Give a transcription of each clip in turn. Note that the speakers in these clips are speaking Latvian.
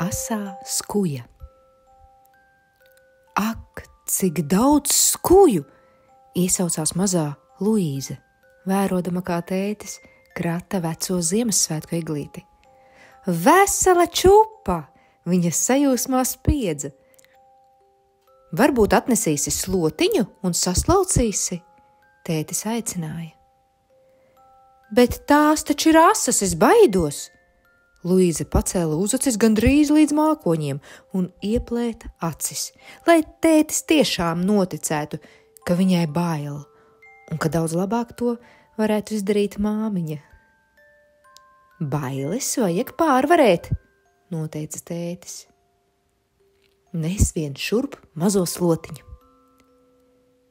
Asā skuja. Ak, cik daudz skuju! Iesaucās mazā Luīze, vērodama, kā tētis krata veco Ziemassvētku eglīti. Vesela čupa! Viņa sajūsmā spiedza. Varbūt atnesīsi slotiņu un saslaucīsi? Tētis aicināja. Bet tās taču ir asas, es baidos! Luīze pacēla uzacis gandrīz līdz mākoņiem un ieplēta acis, lai tētis tiešām noticētu, ka viņai bail, un ka daudz labāk to varētu izdarīt māmiņa. Bailes vajag pārvarēt, noteica tētis. Nes vien šurp mazo slotiņu.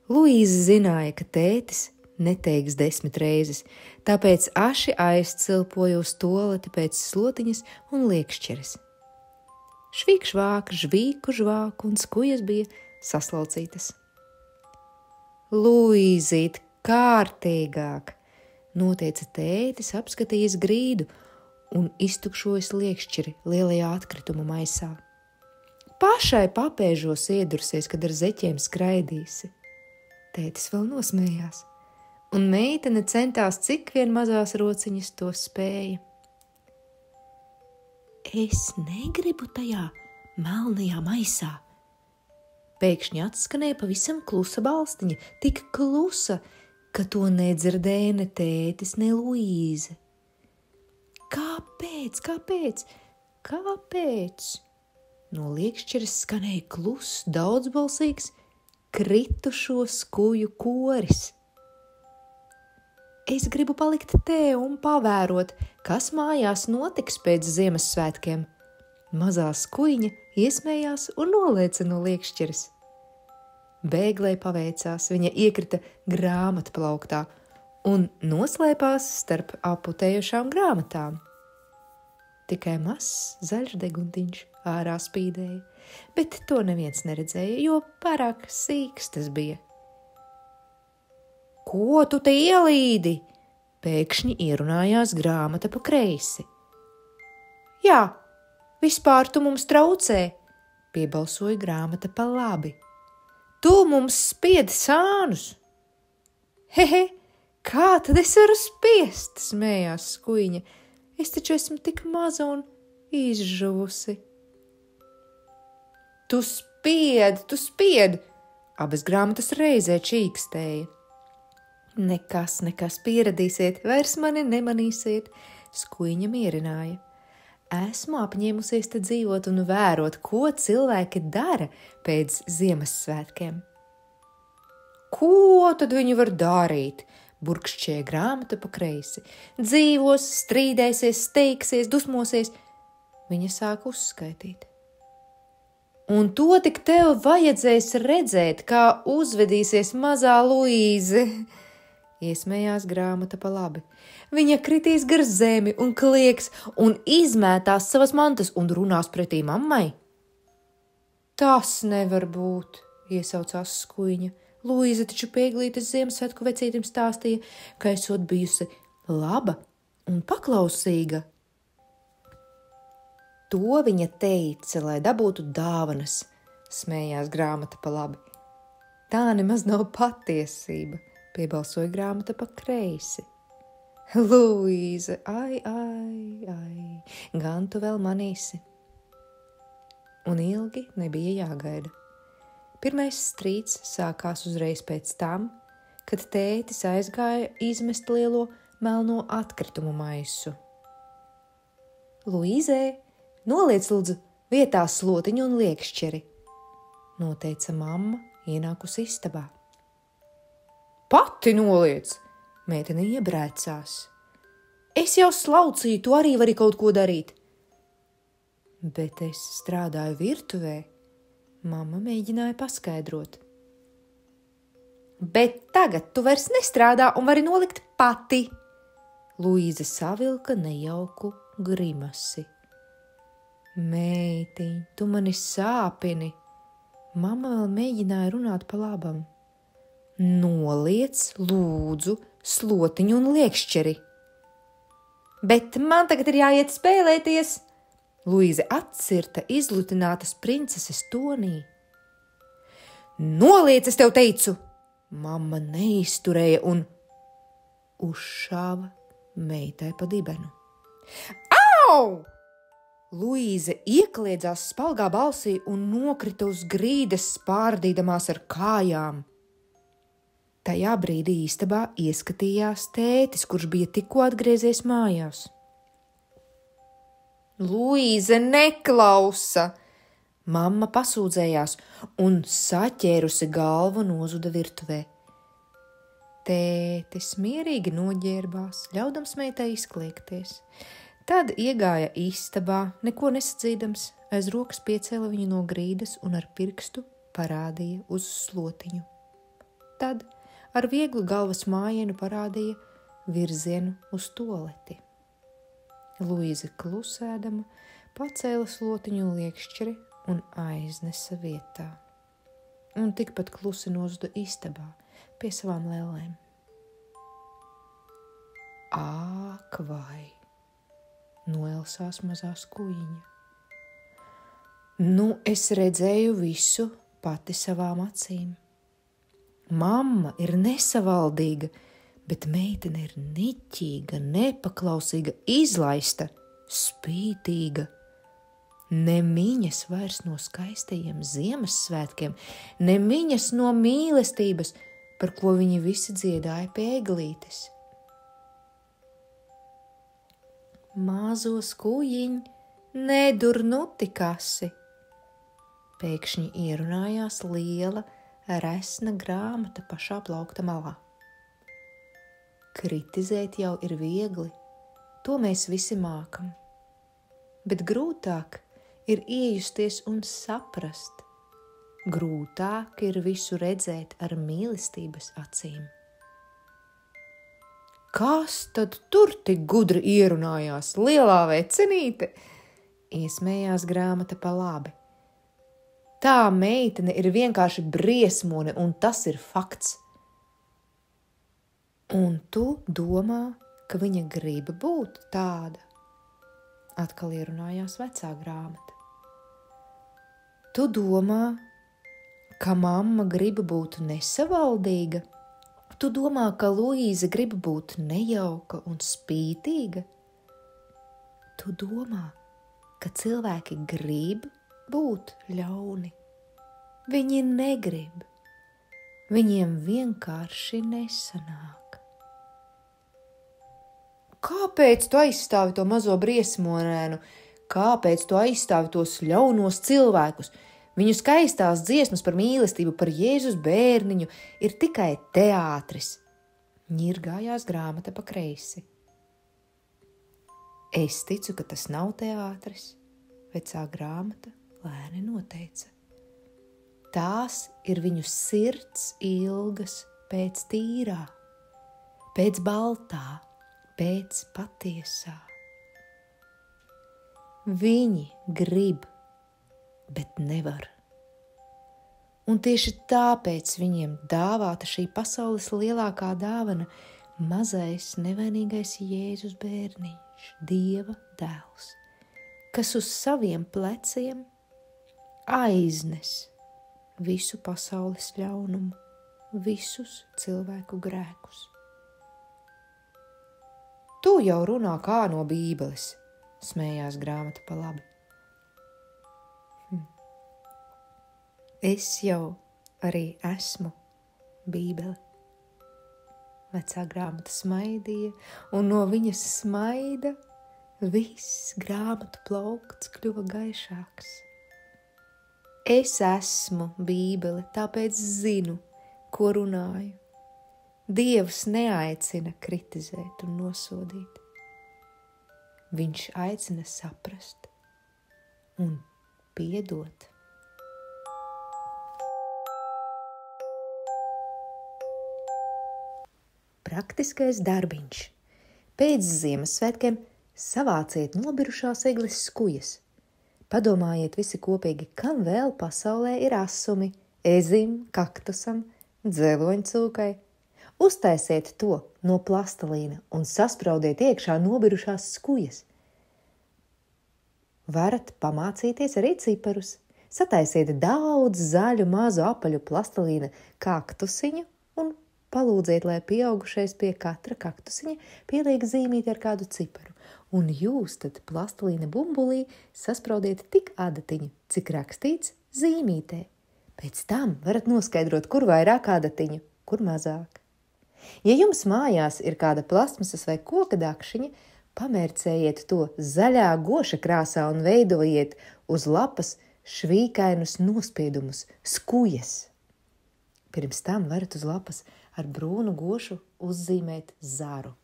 Luīze zināja, ka tētis neteiks 10 reizes, tāpēc aši aizcilpoja uz tualeti pēc slotiņas un liekšķeres. Švīk žvāk, žvīku žvāku un skujas bija saslaucītas. Luīzīt, kārtīgāk, noteica tētis, apskatījis grīdu un iztukšojis liekšķeri lielajā atkrituma maisā. Pašai papēžos iedursies, kad ar zeķiem skraidīsi. Tētis vēl nosmējās. Un meitene centās, cik vien mazās rociņas to spēja. Es negribu tajā melnajā maisā. Pēkšņi atskanēja pavisam klusa balstiņa, tik klusa, ka to nedzirdēja ne tētis, ne Luīze. Kāpēc? No liekšķeres skanēja kluss, daudzbalsīgs, kritušo skuju koris. Es gribu palikt te un pavērot, kas mājās notiks pēc Ziemassvētkiem. Mazā skuiņa iesmējās un nolēca no liekšķeres. Bēglei paveicās, viņa iekrita grāmatplauktā un noslēpās starp aputējušām grāmatām. Tikai mazs zaļš deguntiņš ārā spīdēja, bet to neviens neredzēja, jo pārāk sīks tas bija. Ko tu te ielīdi? Pēkšņi ierunājās grāmata pa kreisi. Jā, vispār tu mums traucē, piebalsoja grāmata pa labi. Tu mums spiedi sānus. Hehe, kā tad es varu spiest, smējās skuiņa. Es taču esmu tik maza un izžuvusi. Tu spiedi, abas grāmatas reizē čīkstēja. Nekas, pieradīsiet, vairs mani nemanīsiet, skuiņa mierināja. Esmu apņēmusies te dzīvot un vērot, ko cilvēki dara pēc Ziemassvētkiem. Ko tad viņi var darīt? Burkšķēja grāmata pa kreisi. Dzīvos, strīdēsies, steigsies, dusmosies. Viņa sāka uzskaitīt. Un to tik tev vajadzēs redzēt, kā uzvedīsies mazā Luīze. Iesmējās grāmata pa labi. Viņa kritīs gar zemi un klieks un izmētās savas mantas un runās pretī mammai. Tas nevar būt, iesaucās skuiņa. Luīze taču pieglītes Ziemassvētku vecītim stāstīja, ka esot bijusi laba un paklausīga. To viņa teica, lai dabūtu dāvanas, smējās grāmata pa labi. Tā nemaz nav patiesība, piebalsoja grāmata pa kreisi. Luīze, ai, gan tu vēl manīsi. Un ilgi nebija jāgaida. Pirmais strīds sākās uzreiz pēc tam, kad tētis aizgāja izmest lielo melno atkritumu maisu. Luīzē, noliec lūdzu vietā slotiņu un liekšķeri, noteica mamma, ienākusi istabā. Pati noliec, meitene iebrēcās. Es jau slaucīju, tu arī vari kaut ko darīt. Bet es strādāju virtuvē, mamma mēģināja paskaidrot. Bet tagad tu vairs nestrādā un vari nolikt pati. Luīze savilka nejauku grimasi. Meitiņ, tu mani sāpini. Mamma vēl mēģināja runāt pa labam. Noliec, lūdzu, slotiņu un liekšķeri. Bet man tagad ir jāiet spēlēties, Luīze atcirta izlutinātas princeses tonī. Noliec, es tev teicu! Mamma neizturēja un uzšāva meitai pa dibenu. Au! Luīze iekliedzās spalgā balsī un nokrita uz grīdas, spārdīdamās ar kājām. Tajā brīdī istabā ieskatījās tētis, kurš bija tikko atgriezies mājās. Luīze neklausa! Mamma pasūdzējās un saķērusi galvu nozuda virtuvē. Tētis mierīgi noģērbās, ļaudams meitai izkliegties. Tad iegāja istabā, neko nesacīdams, aiz rokas piecēla viņu no grīdas un ar pirkstu parādīja uz slotiņu. Tad ar vieglu galvas mājienu parādīja virzienu uz tualeti. Luīze klusēdama pacēla slotiņu liekšķeri un aiznesa vietā. Un tikpat klusi nozuda istabā pie savām lēlēm. Āk vai! Noelsās mazā skujiņa. Nu, es redzēju visu pati savām acīm. Mamma ir nesavaldīga, bet meitene ir niķīga, nepaklausīga, izlaista, spītīga. Ne miņas vairs no skaistajiem Ziemassvētkiem, ne miņas no mīlestības, par ko viņi visi dziedāja pie eglītes. Mazo skujiņ, nedur nuti kasi. Pēkšņi ierunājās liela, resna grāmata pašā plaukta malā. Kritizēt jau ir viegli, to mēs visi mākam. Bet grūtāk ir iejusties un saprast. Grūtāk ir visu redzēt ar mīlestības acīm. Kas tad tur tik gudri ierunājās, lielā vecenīte? Iesmējās grāmata pa labi. Tā meitene ir vienkārši briesmone, un tas ir fakts. Un tu domā, ka viņa grib būt tāda? Atkal ierunājās vecā grāmata. Tu domā, ka mamma grib būt nesavaldīga? Tu domā, ka Luīze grib būt nejauka un spītīga? Tu domā, ka cilvēki grib būt ļauni? Viņi negrib. Viņiem vienkārši nesanāk. Kāpēc tu aizstāvi to mazo briesmonēnu? Kāpēc tu aizstāvi tos ļaunos cilvēkus? Viņu skaistās dziesmas par mīlestību, par Jēzus bērniņu ir tikai teātris. Ņirgājās grāmata pa kreisi. Es ticu, ka tas nav teātris, vecā grāmata lēni noteica. Tās ir viņu sirds ilgas pēc tīrā, pēc baltā, pēc patiesā. Viņi grib, bet nevar. Un tieši tāpēc viņiem dāvāta šī pasaules lielākā dāvana – mazais nevainīgais Jēzus bērniņš, Dieva dēls, kas uz saviem pleciem aiznes visu pasaules ļaunumu, visus cilvēku grēkus. Tu jau runā kā no Bībeles, smējās grāmata pa labi. Es jau arī esmu Bībele. Vecā grāmata smaidīja, un no viņas smaida viss grāmatu plaukts kļuva gaišāks. Es esmu Bībele, tāpēc zinu, ko runāju. Dievs neaicina kritizēt un nosodīt. Viņš aicina saprast un piedot. Praktiskais darbiņš. Pēc Ziemassvētkiem savāciet nobirušās egles skujas. Padomājiet visi kopīgi, kam vēl pasaulē ir asumi, ezim, kaktusam, dzeloņcūkai. Uztaisiet to no plastelīna un saspraudiet iekšā nobirušās skujas. Varat pamācīties arī ciparus. Sataisiet daudz zaļu mazu apaļu plastelīna kaktusiņu un palūdziet, lai pieaugušais pie katra kaktusiņa pieliek zīmīti ar kādu ciparu. Un jūs tad plastelīna bumbulī saspraudiet tik adatiņu, cik rakstīts zīmītē. Pēc tam varat noskaidrot, kur vairāk adatiņu, kur mazāk. Ja jums mājās ir kāda plastmasas vai koka dakšiņa, pamērcējiet to zaļā goša krāsā un veidojiet uz lapas švīkainus nospiedumus, skujas. Pirms tam varat uz lapas ar brūnu gošu uzzīmēt zaru.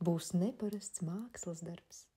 Būs neparasts mākslas darbs.